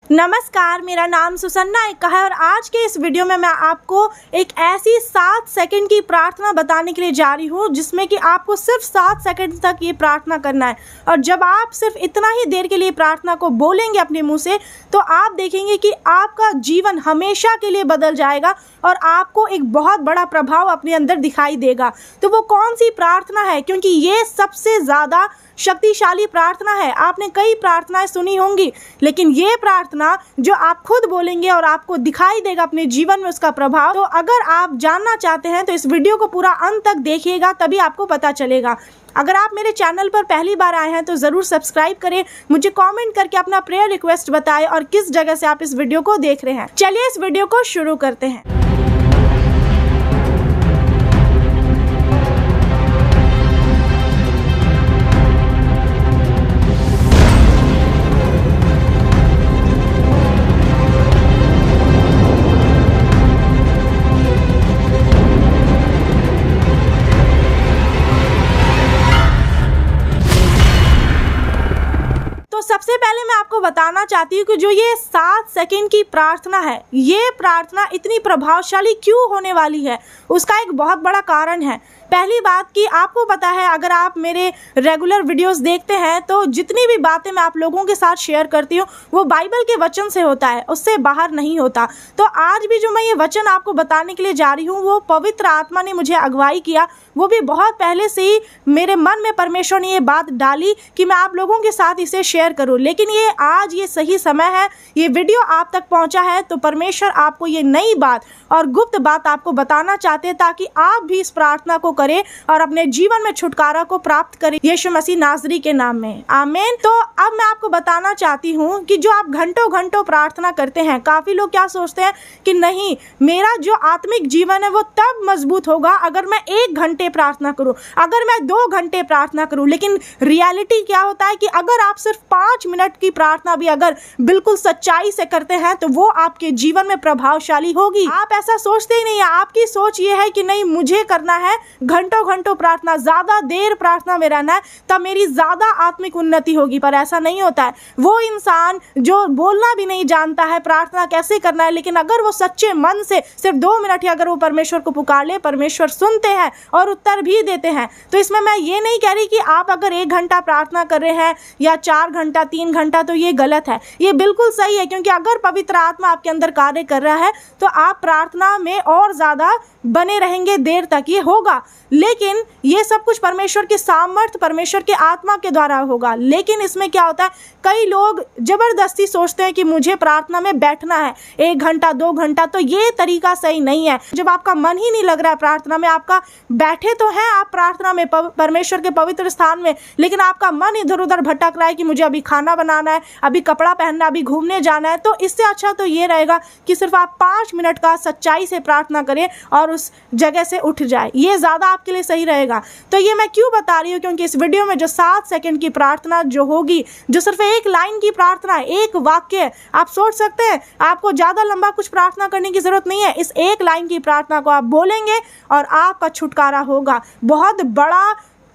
नमस्कार, मेरा नाम सुसन्ना एक्का है और आज के इस वीडियो में मैं आपको एक ऐसी 7 सेकंड की प्रार्थना बताने के लिए जा रही हूँ जिसमें कि आपको सिर्फ 7 सेकंड तक ये प्रार्थना करना है। और जब आप सिर्फ इतना ही देर के लिए प्रार्थना को बोलेंगे अपने मुंह से, तो आप देखेंगे कि आपका जीवन हमेशा के लिए बदल जाएगा और आपको एक बहुत बड़ा प्रभाव अपने अंदर दिखाई देगा। तो वो कौन सी प्रार्थना है, क्योंकि ये सबसे ज़्यादा शक्तिशाली प्रार्थना है। आपने कई प्रार्थनाएं सुनी होंगी, लेकिन ये प्रार्थना जो आप खुद बोलेंगे और आपको दिखाई देगा अपने जीवन में उसका प्रभाव। तो अगर आप जानना चाहते हैं तो इस वीडियो को पूरा अंत तक देखिएगा, तभी आपको पता चलेगा। अगर आप मेरे चैनल पर पहली बार आए हैं तो ज़रूर सब्सक्राइब करें, मुझे कमेंट करके अपना प्रेयर रिक्वेस्ट बताएं और किस जगह से आप इस वीडियो को देख रहे हैं। चलिए इस वीडियो को शुरू करते हैं। सबसे पहले मैं आपको बताना चाहती हूँ कि जो ये 7 सेकंड की प्रार्थना है, ये प्रार्थना इतनी प्रभावशाली क्यों होने वाली है, उसका एक बहुत बड़ा कारण है। पहली बात कि आपको पता है, अगर आप मेरे रेगुलर वीडियोस देखते हैं तो जितनी भी बातें मैं आप लोगों के साथ शेयर करती हूँ वो बाइबल के वचन से होता है, उससे बाहर नहीं होता। तो आज भी जो मैं ये वचन आपको बताने के लिए जा रही हूँ वो पवित्र आत्मा ने मुझे अगुवाई किया, वो भी बहुत पहले से ही मेरे मन में परमेश्वर ने ये बात डाली कि मैं आप लोगों के साथ इसे शेयर करूँ। लेकिन ये आज ये सही समय है, ये वीडियो आप तक पहुँचा है तो परमेश्वर आपको ये नई बात और गुप्त बात आपको बताना चाहते हैं ताकि आप भी इस प्रार्थना को करें और अपने जीवन में छुटकारा को प्राप्त करें यीशु मसीह नाज़री के नाम में, आमीन। तो अब मैं आपको बताना चाहती हूँ कि जो आप घंटों घंटों प्रार्थना करते हैं, काफी लोग क्या सोचते हैं कि नहीं, मेरा जो आत्मिक जीवन है वो तब मजबूत होगा अगर मैं 1 घंटे प्रार्थना करूं, अगर मैं 2 घंटे प्रार्थना करूं। लेकिन रियलिटी क्या होता है कि अगर आप सिर्फ 5 मिनट की प्रार्थना भी अगर बिल्कुल सच्चाई से करते हैं तो वो आपके जीवन में प्रभावशाली होगी। आप ऐसा सोचते ही नहीं है, आपकी सोच ये है कि नहीं, मुझे करना है घंटों घंटों प्रार्थना, ज्यादा देर प्रार्थना में रहना है, तब मेरी ज्यादा आत्मिक उन्नति होगी। पर ऐसा नहीं होता है। वो इंसान जो बोलना भी नहीं जानता है प्रार्थना कैसे करना है, लेकिन अगर वो सच्चे मन से सिर्फ 2 मिनट ही अगर वो परमेश्वर को पुकार ले, परमेश्वर सुनते हैं और उत्तर भी देते हैं। तो इसमें मैं ये नहीं कह रही कि आप अगर 1 घंटा प्रार्थना कर रहे हैं या 4 घंटा 3 घंटा तो ये गलत है, ये बिल्कुल सही है। क्योंकि अगर पवित्र आत्मा आपके अंदर कार्य कर रहा है तो आप प्रार्थना में और ज्यादा बने रहेंगे, देर तक ये होगा। लेकिन ये सब कुछ परमेश्वर के सामर्थ्य, परमेश्वर के आत्मा के द्वारा होगा। लेकिन इसमें क्या होता है, कई लोग जबरदस्ती सोचते हैं कि मुझे प्रार्थना में बैठना है 1 घंटा 2 घंटा, तो ये तरीका सही नहीं है। जब आपका मन ही नहीं लग रहा है प्रार्थना में, आपका बैठे तो हैं आप प्रार्थना में परमेश्वर के पवित्र स्थान में, लेकिन आपका मन इधर उधर भटक रहा है कि मुझे अभी खाना बनाना है, अभी कपड़ा पहनना, अभी घूमने जाना है, तो इससे अच्छा तो ये रहेगा कि सिर्फ आप 5 मिनट का सच्चाई से प्रार्थना करें और उस जगह से उठ जाए। ये ज्यादा आपके लिए सही रहेगा। तो ये मैं क्यों बता रही हूँ, क्योंकि इस वीडियो में जो 7 सेकंड की प्रार्थना जो होगी, जो सिर्फ 1 लाइन की प्रार्थना है, 1 वाक्य, आप सोच सकते हैं आपको ज्यादा लंबा कुछ प्रार्थना करने की जरूरत नहीं है। इस 1 लाइन की प्रार्थना को आप बोलेंगे और आपका छुटकारा होगा। बहुत बड़ा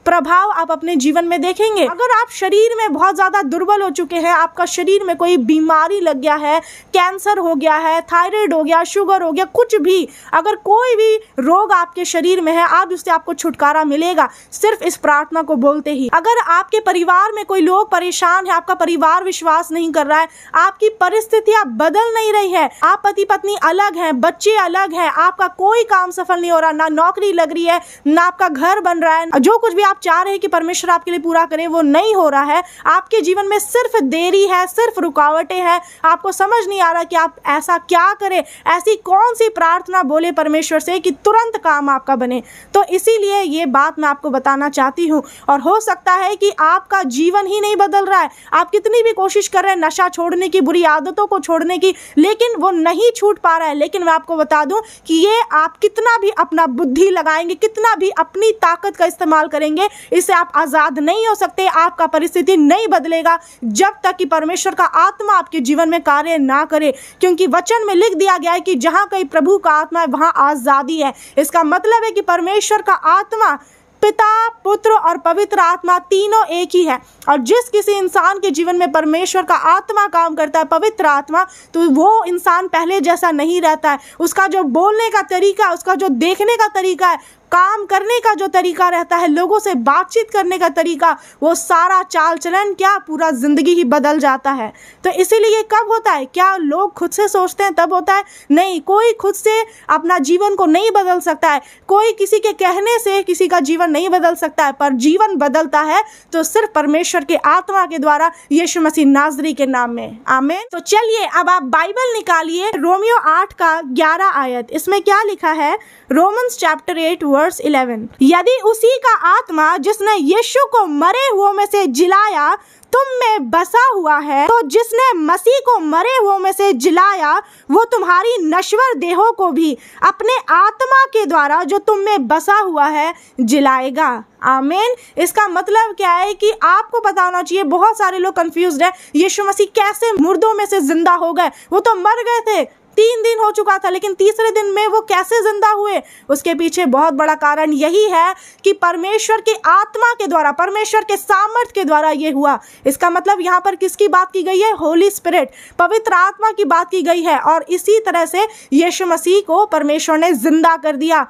प्रभाव आप अपने जीवन में देखेंगे। अगर आप शरीर में बहुत ज़्यादा दुर्बल हो चुके हैं, आपका शरीर में कोई बीमारी लग गया है, कैंसर हो गया है, थायराइड हो गया, शुगर हो गया, कुछ भी, अगर कोई भी रोग आपके शरीर में है, आज उससे आपको छुटकारा मिलेगा सिर्फ इस प्रार्थना को बोलते ही। अगर आपके परिवार में कोई लोग परेशान है, आपका परिवार विश्वास नहीं कर रहा है, आपकी परिस्थितियां बदल नहीं रही है, आप पति पत्नी अलग हैं, बच्चे अलग हैं, आपका कोई काम सफल नहीं हो रहा, ना नौकरी लग रही है, ना आपका घर बन रहा है, जो कुछ भी आप चाह रहे हैं कि परमेश्वर आपके लिए पूरा करे वो नहीं हो रहा है, आपके जीवन में सिर्फ देरी है, सिर्फ रुकावटें हैं, आपको समझ नहीं आ रहा कि आप ऐसा क्या करें, ऐसी कौन सी प्रार्थना बोले परमेश्वर से कि तुरंत काम आपका बने। तो इसीलिए ये बात मैं आपको बताना चाहती हूँ। और हो सकता है कि आपका जीवन ही नहीं बदल रहा है, आप कितनी भी कोशिश कर रहे हैं नशा छोड़ने की, बुरी आदतों को छोड़ने की, लेकिन वो नहीं छूट पा रहा है। लेकिन मैं आपको बता दूं कि ये आप कितना भी अपना बुद्धि लगाएंगे, कितना भी अपनी ताकत का इस्तेमाल करेंगे, इससे आप आजाद नहीं हो सकते। आपका परिस्थिति नहीं बदलेगा जब तक कि परमेश्वर का आत्मा आपके जीवन में कार्य ना करे, क्योंकि वचन में लिख दिया गया है कि जहां कहीं प्रभु का आत्मा है वहां आजादी है। इसका मतलब है कि परमेश्वर का आत्मा पिता, पुत्र और पवित्र आत्मा तीनों एक ही है। और जिस किसी इंसान के जीवन में परमेश्वर का आत्मा काम करता है, पवित्र आत्मा, तो वो इंसान पहले जैसा नहीं रहता है। उसका जो बोलने का तरीका, उसका जो देखने का तरीका है, काम करने का जो तरीका रहता है, लोगों से बातचीत करने का तरीका, वो सारा चाल चलन क्या पूरा जिंदगी ही बदल जाता है। तो इसीलिए कब होता है? क्या लोग खुद से सोचते हैं तब होता है? नहीं, कोई खुद से अपना जीवन को नहीं बदल सकता है। कोई किसी के कहने से किसी का जीवन नहीं बदल सकता है, पर जीवन बदलता है तो सिर्फ परमेश्वर के आत्मा के द्वारा, यीशु मसीह नाज़री के नाम में। आमीन। तो चलिए अब आप बाइबल निकालिए, रोमियो 8 का 11 आयत। इसमें क्या लिखा है? रोमन्स चैप्टर 8 वर्स 11, यदि उसी का आत्मा जिसने यीशु को मरे हुओं में से जिलाया तुम में बसा हुआ है, तो जिसने मसीह को मरे हुओं में से जिलाया वो तुम्हारी नश्वर देहों को भी अपने आत्मा के द्वारा जो तुम में बसा हुआ है जिलाएगा। आमीन। इसका मतलब क्या है कि आपको पता होना चाहिए, बहुत सारे लोग कंफ्यूज्ड है, यीशु मसीह कैसे मुर्दों में से जिंदा हो गए? वो तो मर गए थे, 3 दिन हो चुका था, लेकिन तीसरे दिन में वो कैसे जिंदा हुए? उसके पीछे बहुत बड़ा कारण यही है कि परमेश्वर की आत्मा के द्वारा, परमेश्वर के सामर्थ के द्वारा ये हुआ। इसका मतलब यहाँ पर किसकी बात की गई है? होली स्पिरिट, पवित्र आत्मा की बात की गई है। और इसी तरह से यीशु मसीह को परमेश्वर ने जिंदा कर दिया।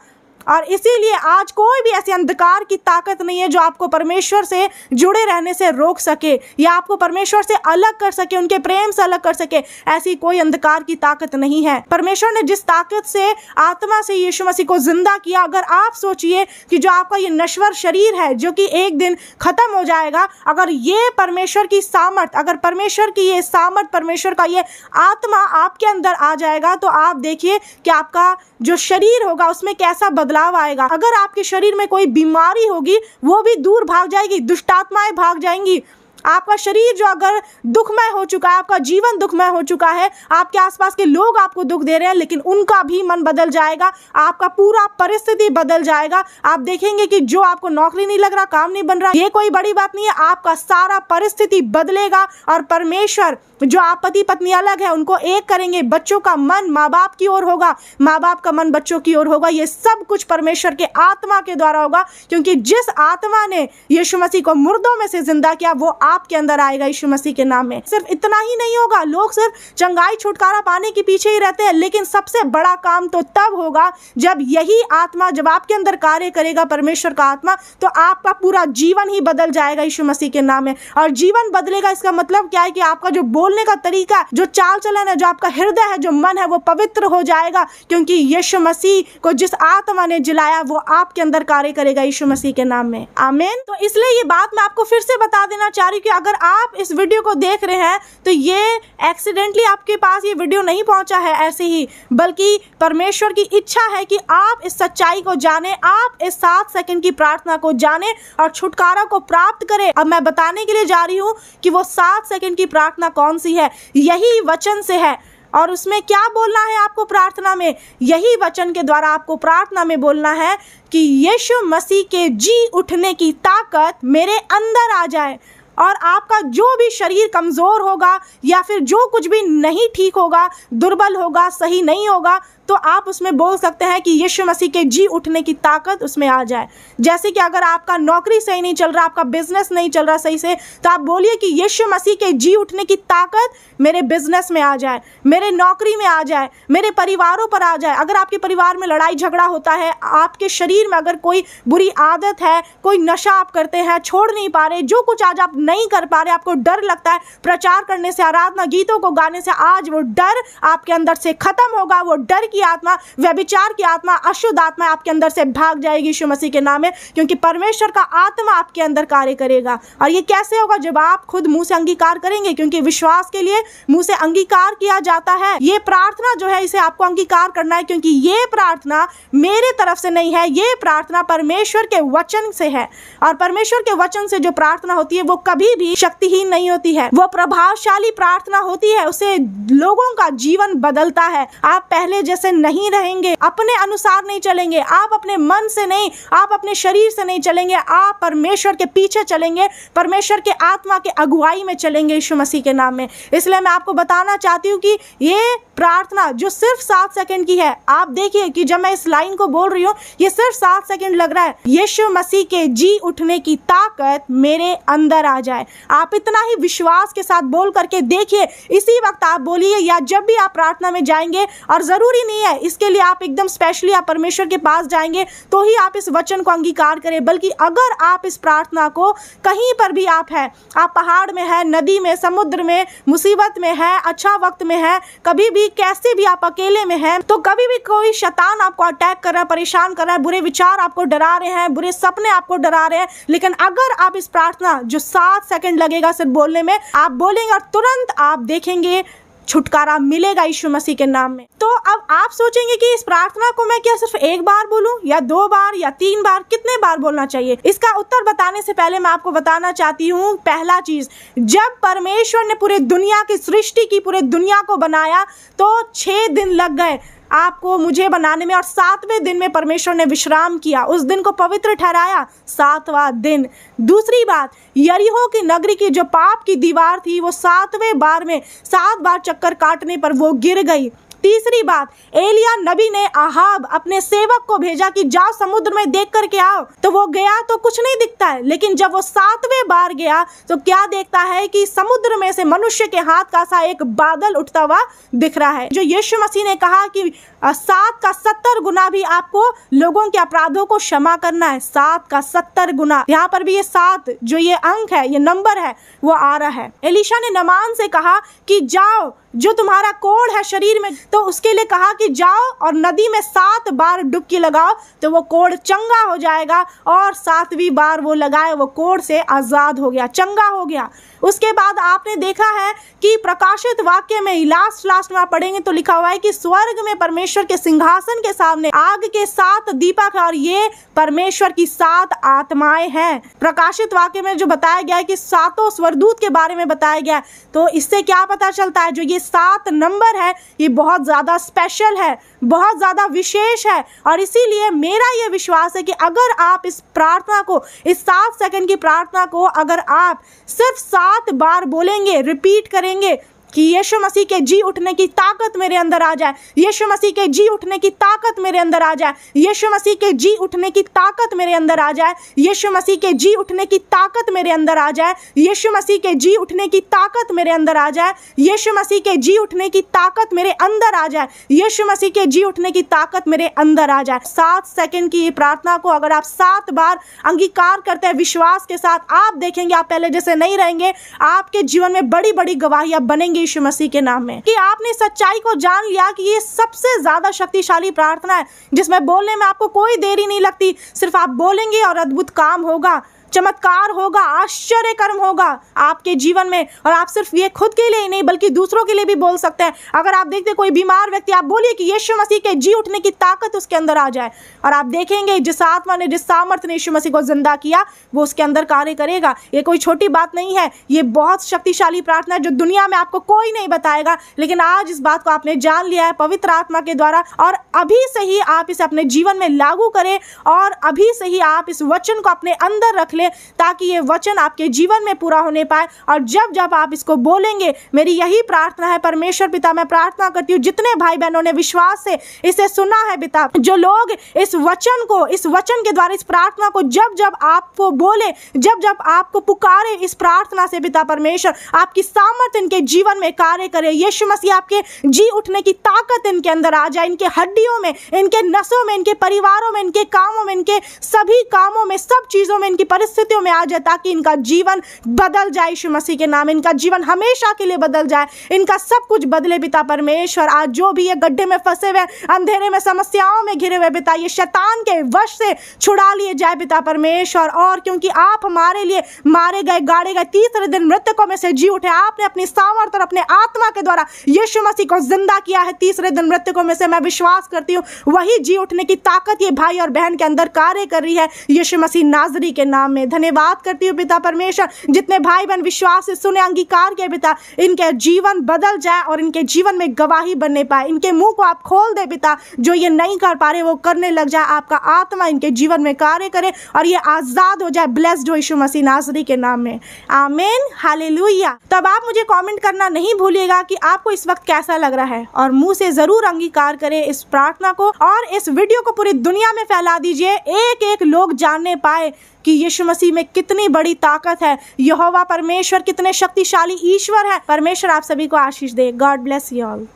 और इसीलिए आज कोई भी ऐसे अंधकार की ताकत नहीं है जो आपको परमेश्वर से जुड़े रहने से रोक सके या आपको परमेश्वर से अलग कर सके, उनके प्रेम से अलग कर सके। ऐसी कोई अंधकार की ताकत नहीं है। परमेश्वर ने जिस ताकत से आत्मा से यीशु मसीह को जिंदा किया, अगर आप सोचिए कि जो आपका ये नश्वर शरीर है जो कि एक दिन खत्म हो जाएगा, अगर ये परमेश्वर की सामर्थ, अगर परमेश्वर की ये सामर्थ, परमेश्वर का ये आत्मा आपके अंदर आ जाएगा, तो आप देखिए कि आपका जो शरीर होगा उसमें कैसा बदलाव आएगा। अगर आपके शरीर में कोई बीमारी होगी वो भी दूर भाग जाएगी, दुष्टात्माएं भाग जाएंगी। आपका शरीर जो अगर दुखमय हो चुका है, आपका जीवन दुखमय हो चुका है, आपके आसपास के लोग आपको दुख दे रहे हैं, लेकिन उनका भी मन बदल जाएगा, आपका पूरा परिस्थिति बदल जाएगा। आप देखेंगे कि जो आपको नौकरी नहीं लग रहा, काम नहीं बन रहा, ये कोई बड़ी बात नहीं है, आपका सारा परिस्थिति बदलेगा। और परमेश्वर जो आप पति पत्नी अलग है उनको एक करेंगे, बच्चों का मन माँ बाप की ओर होगा, माँ बाप का मन बच्चों की ओर होगा। ये सब कुछ परमेश्वर के आत्मा के द्वारा होगा, क्योंकि जिस आत्मा ने यीशु मसीह को मुर्दों में से जिंदा किया वो आपके अंदर आएगा यीशु मसीह के नाम में। सिर्फ इतना ही नहीं होगा, लोग सिर्फ चंगाई छुटकारा पाने के पीछे ही रहते हैं, लेकिन सबसे बड़ा काम तो तब होगा जब यही आत्मा, जब आपके अंदर कार्य करेगा परमेश्वर का आत्मा, तो आपका पूरा जीवन ही बदल जाएगा यीशु मसीह के नाम में। और जीवन बदलेगा, इसका मतलब क्या है कि आपका जो बोलने का तरीका, जो चाल चलन है, जो आपका हृदय है, जो मन है, वो पवित्र हो जाएगा, क्योंकि यीशु मसीह को जिस आत्मा ने जिलाया वो आपके अंदर कार्य करेगा यीशु मसीह के नाम में। आमीन। तो इसलिए ये बात मैं आपको फिर से बता देना चाह रही हूँ कि अगर आप इस वीडियो को देख रहे हैं तो ये एक्सीडेंटली आपके पास ये वीडियो नहीं पहुंचा है ऐसे ही, बल्कि परमेश्वर की इच्छा है कि आप इस सच्चाई को जाने, आप इस 7 सेकंड की प्रार्थना को जाने और छुटकारा को प्राप्त करें। अब मैं बताने के लिए जा रही हूँ कि वो 7 सेकंड की प्रार्थना कौन सी है। यही वचन से है, और उसमें क्या बोलना है आपको प्रार्थना में? यही वचन के द्वारा आपको प्रार्थना में बोलना है कि यीशु मसीह के जी उठने की ताकत मेरे अंदर आ जाए, और आपका जो भी शरीर कमज़ोर होगा या फिर जो कुछ भी नहीं ठीक होगा, दुर्बल होगा, सही नहीं होगा, तो आप उसमें बोल सकते हैं कि यीशु मसीह के जी उठने की ताकत उसमें आ जाए। जैसे कि अगर आपका नौकरी सही नहीं चल रहा, आपका बिजनेस नहीं चल रहा सही से, तो आप बोलिए कि यीशु मसीह के जी उठने की ताकत मेरे बिजनेस में आ जाए, मेरे नौकरी में आ जाए, मेरे परिवारों पर आ जाए। अगर आपके परिवार में लड़ाई झगड़ा होता है, आपके शरीर में अगर कोई बुरी आदत है, कोई नशा आप करते हैं, छोड़ नहीं पा रहे, जो कुछ आज आप नहीं कर पा रहे, आपको डर लगता है प्रचार करने से, आराधना गीतों को गाने से, आज वो डर आपके अंदर से खत्म होगा। वो डर की आत्मा, व्यभिचार की आत्मा, अशुद्ध आत्मा आपके अंदर से भाग जाएगी यीशु मसीह के नाम में, क्योंकि परमेश्वर का आत्मा आपके अंदर कार्य करेगा। और ये कैसे होगा? जब आप खुद मुंह से अंगीकार करेंगे, क्योंकि विश्वास के लिए मुंह से अंगीकार किया जाता है। ये प्रार्थना जो है इसे आपको अंगीकार करना है, क्योंकि ये प्रार्थना मेरे तरफ से नहीं है, ये प्रार्थना परमेश्वर के वचन से है। और परमेश्वर के वचन से जो प्रार्थना होती है वो कभी भी शक्तिहीन नहीं होती है, वो प्रभावशाली प्रार्थना होती है, उसे लोगों का जीवन बदलता है। आप पहले जैसे नहीं रहेंगे, अपने अनुसार नहीं चलेंगे, आप अपने मन से नहीं, आप अपने शरीर से नहीं चलेंगे, आप परमेश्वर के पीछे चलेंगे, परमेश्वर के आत्मा के अगुवाई में चलेंगे यीशु मसीह के नाम में। इसलिए मैं आपको बताना चाहती हूँ कि ये प्रार्थना जो सिर्फ 7 सेकंड की है, आप देखिए कि जब मैं इस लाइन को बोल रही हूँ ये सिर्फ 7 सेकंड लग रहा है। यीशु मसीह के जी उठने की ताकत मेरे अंदर आ जाए। आप इतना ही विश्वास के साथ बोल करके देखिए, इसी वक्त आप बोलिए या जब भी आप प्रार्थना में जाएंगे, और जरूरी नहीं है इसके लिए आप एकदम स्पेशली आप परमेश्वर के पास जाएंगे तो ही आप इस वचन को अंगीकार करें, बल्कि अगर आप इस प्रार्थना को कहीं पर भी आप हैं, आप पहाड़ में है, नदी में, समुद्र में, मुसीबत में है, अच्छा वक्त में है, कभी भी कैसे भी आप अकेले में हैं, तो कभी भी कोई शैतान आपको अटैक कर रहा है, परेशान कर रहा है, बुरे विचार आपको डरा रहे हैं, बुरे सपने आपको डरा रहे हैं, लेकिन अगर आप इस प्रार्थना जो 7 सेकंड लगेगा सिर्फ बोलने में, आप बोलेंगे और तुरंत आप देखेंगे छुटकारा मिलेगा यीशु मसीह के नाम में। तो अब आप सोचेंगे कि इस प्रार्थना को मैं क्या सिर्फ एक बार बोलूं या 2 बार या 3 बार, कितने बार बोलना चाहिए? इसका उत्तर बताने से पहले मैं आपको बताना चाहती हूँ, पहला चीज, जब परमेश्वर ने पूरे दुनिया की सृष्टि की, पूरे दुनिया को बनाया तो 6 दिन लग गए आपको मुझे बनाने में, और 7वें दिन में परमेश्वर ने विश्राम किया, उस दिन को पवित्र ठहराया, 7वां दिन। दूसरी बात, यरीहो की नगरी की जो पाप की दीवार थी वो 7वें बार में 7 बार चक्कर काटने पर वो गिर गई। तीसरी बात, एलिया नबी ने आहाब अपने सेवक को भेजा कि जाओ समुद्र में देख करके आओ, तो वो गया तो कुछ नहीं दिखता है, लेकिन जब वो 7वें बार गया तो क्या देखता है कि समुद्र में से मनुष्य के हाथ का सा एक बादल उठता हुआ दिख रहा है। जो यीशु मसीह ने कहा कि 7 का 70 गुना भी आपको लोगों के अपराधों को क्षमा करना है, 7 का 70 गुना। यहाँ पर भी ये 7 जो ये अंक है, ये नंबर है, वो आ रहा है। एलीशा ने नामान से कहा कि जाओ, जो तुम्हारा कोढ़ है शरीर में, तो उसके लिए कहा कि जाओ और नदी में 7 बार डुबकी लगाओ तो वो कोढ़ चंगा हो जाएगा, और 7वीं बार वो लगाए, वो कोढ़ से आजाद हो गया, चंगा हो गया। उसके बाद आपने देखा है कि प्रकाशित वाक्य में लास्ट में आप पढ़ेंगे तो लिखा हुआ है कि स्वर्ग में परमेश्वर के सिंहासन के सामने आग के 7 दीपक, और ये परमेश्वर की 7 आत्माएं हैं। प्रकाशित वाक्य में जो बताया गया है कि 7 स्वर्गदूत के बारे में बताया गया है, तो इससे क्या पता चलता है, जो ये 7 नंबर है ये बहुत ज्यादा स्पेशल है, बहुत ज्यादा विशेष है। और इसीलिए मेरा ये विश्वास है कि अगर आप इस प्रार्थना को, इस 7 सेकंड की प्रार्थना को अगर आप सिर्फ 7 बार बोलेंगे, रिपीट करेंगे कि यीशु मसीह के जी उठने की ताकत मेरे अंदर आ जाए, यीशु मसीह के जी उठने की ताकत मेरे अंदर आ जाए, यीशु मसीह के जी उठने की ताकत मेरे अंदर आ जाए, यीशु मसीह के जी उठने की ताकत मेरे अंदर आ जाए, यीशु मसीह के जी उठने की ताकत मेरे अंदर आ जाए, यीशु मसीह के जी उठने की ताकत मेरे अंदर आ जाए, यीशु मसीह के जी उठने की ताकत मेरे अंदर आ जाए। 7 सेकंड की प्रार्थना को अगर आप 7 बार अंगीकार करते हैं विश्वास के साथ, आप देखेंगे आप पहले जैसे नहीं रहेंगे, आपके जीवन में बड़ी बड़ी गवाहियां बनेंगी यीशु मसीह के नाम में। कि आपने सच्चाई को जान लिया कि ये सबसे ज्यादा शक्तिशाली प्रार्थना है, जिसमें बोलने में आपको कोई देरी नहीं लगती, सिर्फ आप बोलेंगे और अद्भुत काम होगा, चमत्कार होगा, आश्चर्य कर्म होगा आपके जीवन में। और आप सिर्फ ये खुद के लिए ही नहीं बल्कि दूसरों के लिए भी बोल सकते हैं। अगर आप देखते कोई बीमार व्यक्ति, आप बोलिए कि यीशु मसीह के जी उठने की ताकत उसके अंदर आ जाए, और आप देखेंगे जिस आत्मा ने, जिस सामर्थ्य ने यीशु मसीह को जिंदा किया वो उसके अंदर कार्य करेगा। ये कोई छोटी बात नहीं है, ये बहुत शक्तिशाली प्रार्थना है जो दुनिया में आपको कोई नहीं बताएगा, लेकिन आज इस बात को आपने जान लिया है पवित्र आत्मा के द्वारा, और अभी से ही आप इसे अपने जीवन में लागू करें, और अभी से ही आप इस वचन को अपने अंदर रख लें ताकि ये वचन आपके जीवन में पूरा होने पाए। और जब जब आप इसको बोलेंगे, मेरी यही प्रार्थना है परमेश्वर पिता, मैं प्रार्थना करती हूँ जितने भाई बहनों ने विश्वास से इसे सुना है पिता, जो लोग इस वचन को, इस वचन के द्वारा इस प्रार्थना को जब जब आपको बोले, जब जब आपको पुकारे इस प्रार्थना से पिता परमेश्वर, आपकी सामर्थ इनके जीवन में कार्य करे। यीशु मसीह आपके जी उठने की ताकत इनके अंदर आ जाए, इनके हड्डियों में, इनके नसों में, इनके परिवारों में, इनके कामों में, इनके सभी कामों में, सब चीजों में, इनकी परिस्थितियों में आ जाए, ताकि इनका जीवन बदल जाए यीशु मसीह के नाम, इनका जीवन हमेशा के लिए बदल जाए, इनका सब कुछ बदले पिता परमेश्वर। आज जो भी ये गड्ढे में फंसे हुए, अंधेरे में, समस्याओं में घिरे हुए पिता, ये शैतान के वश से छुड़ा लिए जाए पिता परमेश्वर। और क्योंकि आप हमारे लिए मारे गए, गाड़े गए, तीसरे दिन मृतकों में से जी उठे, आपने अपनी सामर्थ और अपने आत्मा के द्वारा यीशु मसीह को जिंदा किया है तीसरे दिन मृतकों में से। मैं विश्वास करती हूँ वही जी उठने की ताकत ये भाई और बहन के अंदर कार्य कर रही है यीशु मसीह नाजरी के नाम में। धन्यवाद करती हूँ पिता परमेश्वर, जितने भाई बहन विश्वास से सुने, अंगीकार के पिता, इनके जीवन बदल जाए और इनके जीवन में गवाही बनने पाए। इनके मुंह को आप खोल दे पिता, जो ये नहीं कर पा रहे वो करने लग जाए। आपका आत्मा इनके जीवन में कार्य करे और ये आजाद हो जाए। ब्लेस्ड हो यीशु मसीह नासरी के नाम में, आमीन, हालेलुया। तब आप मुझे कमेंट करना नहीं भूलिएगा कि आपको इस वक्त कैसा लग रहा है, और मुंह से जरूर अंगीकार करें इस प्रार्थना को और इस वीडियो को पूरी दुनिया में फैला दीजिए। एक एक लोग जानने पाए कि यीशु मसीह में कितनी बड़ी ताकत है, यहोवा परमेश्वर कितने शक्तिशाली ईश्वर है। परमेश्वर आप सभी को आशीष दे। God bless you all.